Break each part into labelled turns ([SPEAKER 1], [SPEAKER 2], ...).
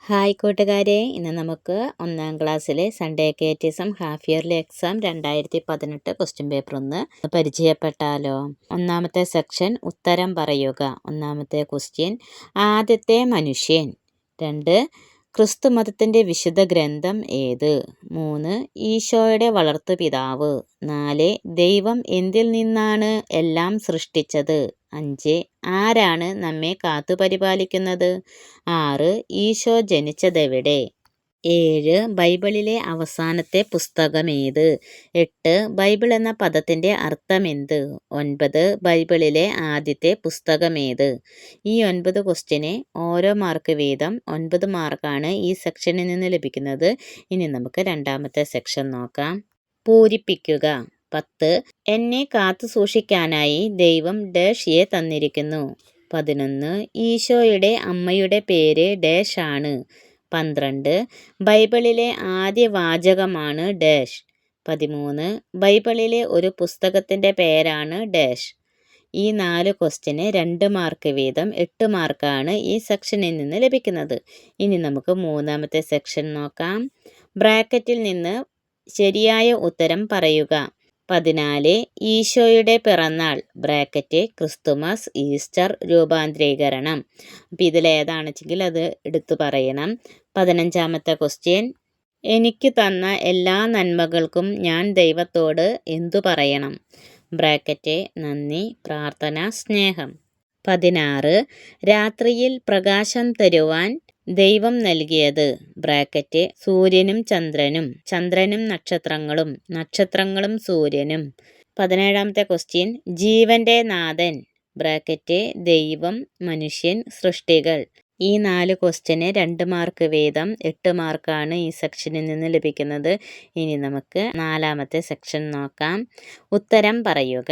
[SPEAKER 1] Hi കൂട്ടുകാരെ, ഇന്ന് നമുക്ക് ഒന്നാം ക്ലാസ്സിലെ Sunday catechism half yearly exam 2018 question paper ഒന്ന് പരിചയപ്പെട്ടാലോ. ഒന്നാമത്തെ സെക്ഷൻ ഉത്തരം പറയുക. ഒന്നാമത്തെ ക്വസ്റ്റ്യൻ, ആദ്യത്തെ മനുഷ്യൻ. 2, ക്രിസ്തു മതത്തിൻ്റെ വിശുദ്ധ ഗ്രന്ഥം ഏത്? 3, ഈശോയുടെ വളർത്തുപിതാവ്. 4, ദൈവം എന്തിൽ നിന്നാണ് എല്ലാം സൃഷ്ടിച്ചത്? 5, ആരാണ് നമ്മെ കാത്തുപരിപാലിക്കുന്നത്? 6, ഈശോ ജനിച്ചതെവിടെ? 7, ബൈബിളിലെ അവസാനത്തെ പുസ്തകമേത്? 8, ബൈബിൾ എന്ന പദത്തിൻ്റെ അർത്ഥമെന്ത്? 9, ബൈബിളിലെ ആദ്യത്തെ പുസ്തകമേത്? ഈ 9 ക്വസ്റ്റ്യന് ഓരോ മാർക്ക് വീതം 9 മാർക്കാണ് ഈ സെക്ഷനിൽ നിന്ന് ലഭിക്കുന്നത്. ഇനി നമുക്ക് രണ്ടാമത്തെ സെക്ഷൻ നോക്കാം. പൂരിപ്പിക്കുക. 10, എന്നെ കാത്തു സൂക്ഷിക്കാനായി ദൈവം ഡാഷ് തന്നിരിക്കുന്നു. 11, ഈശോയുടെ അമ്മയുടെ പേര് ഡാഷ് ആണ്. 12, ബൈബിളിലെ ആദ്യ വാചകമാണ് ഡാഷ്. 13, ബൈബിളിലെ ഒരു പുസ്തകത്തിൻ്റെ പേരാണ് ഡാഷ്. ഈ 4 ക്വസ്റ്റ്യന് 2 മാർക്ക് വീതം 8 മാർക്കാണ് ഈ സെക്ഷനിൽ നിന്ന് ലഭിക്കുന്നത്. ഇനി നമുക്ക് മൂന്നാമത്തെ സെക്ഷൻ നോക്കാം. ബ്രാക്കറ്റിൽ നിന്ന് ശരിയായ ഉത്തരം പറയുക. 14, ഈശോയുടെ പിറന്നാൾ ബ്രാക്കറ്റ് ക്രിസ്തുമസ്, ഈസ്റ്റർ, രൂപാന്തരീകരണം. അപ്പോൾ ഇതിലേതാണെന്ന് വെച്ചെങ്കിൽ അത് എടുത്തു പറയണം. 15ാമത്തെ ക്വസ്റ്റ്യൻ, എനിക്ക് തന്ന എല്ലാ നന്മകൾക്കും ഞാൻ ദൈവത്തോട് എന്തു പറയണം? ബ്രാക്കറ്റ് നന്ദി, പ്രാർത്ഥന, സ്നേഹം. 16, രാത്രിയിൽ പ്രകാശം തരുവാൻ ദൈവം നൽകിയത് ബ്രാക്കറ്റ് സൂര്യനും ചന്ദ്രനും, ചന്ദ്രനും നക്ഷത്രങ്ങളും, നക്ഷത്രങ്ങളും സൂര്യനും. 17ാമത്തെ ക്വസ്റ്റ്യൻ, ജീവന്റെ നാഥൻ ബ്രാക്കറ്റ് ദൈവം, മനുഷ്യൻ, സൃഷ്ടികൾ. ഈ 4 ക്വസ്റ്റ്യന് 2 മാർക്ക് വീതം 8 മാർക്കാണ് ഈ സെക്ഷനിൽ നിന്ന് ലഭിക്കുന്നത്. ഇനി നമുക്ക് 4ാമത്തെ സെക്ഷൻ നോക്കാം. ഉത്തരം പറയുക.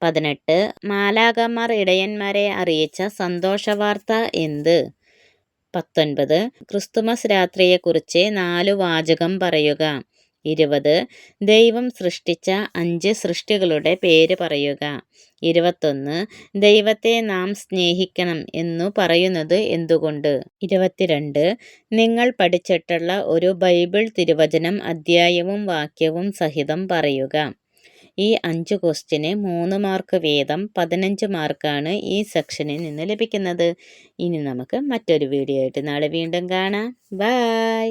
[SPEAKER 1] 18, മാലാഖമാർ ഇടയന്മാരെ അറിയിച്ച സന്തോഷവാർത്ത എന്ത്? 19, ക്രിസ്തുമസ് രാത്രിയെക്കുറിച്ച് 4 വാചകം പറയുക. 20, ദൈവം സൃഷ്ടിച്ച 5 സൃഷ്ടികളുടെ പേര് പറയുക. 21, ദൈവത്തെ നാം സ്നേഹിക്കണം എന്നു പറയുന്നത് എന്തുകൊണ്ട്? 22, നിങ്ങൾ പഠിച്ചിട്ടുള്ള ഒരു ബൈബിൾ തിരുവചനം അധ്യായവും വാക്യവും സഹിതം പറയുക. ഈ 5 ക്വസ്റ്റ്യന് 3 മാർക്ക് വീതം 15 മാർക്കാണ് ഈ സെക്ഷനിൽ നിന്ന് ലഭിക്കുന്നത്. ഇനി നമുക്ക് മറ്റൊരു വീഡിയോ ആയിട്ട് നാളെ വീണ്ടും കാണാം. ബൈ.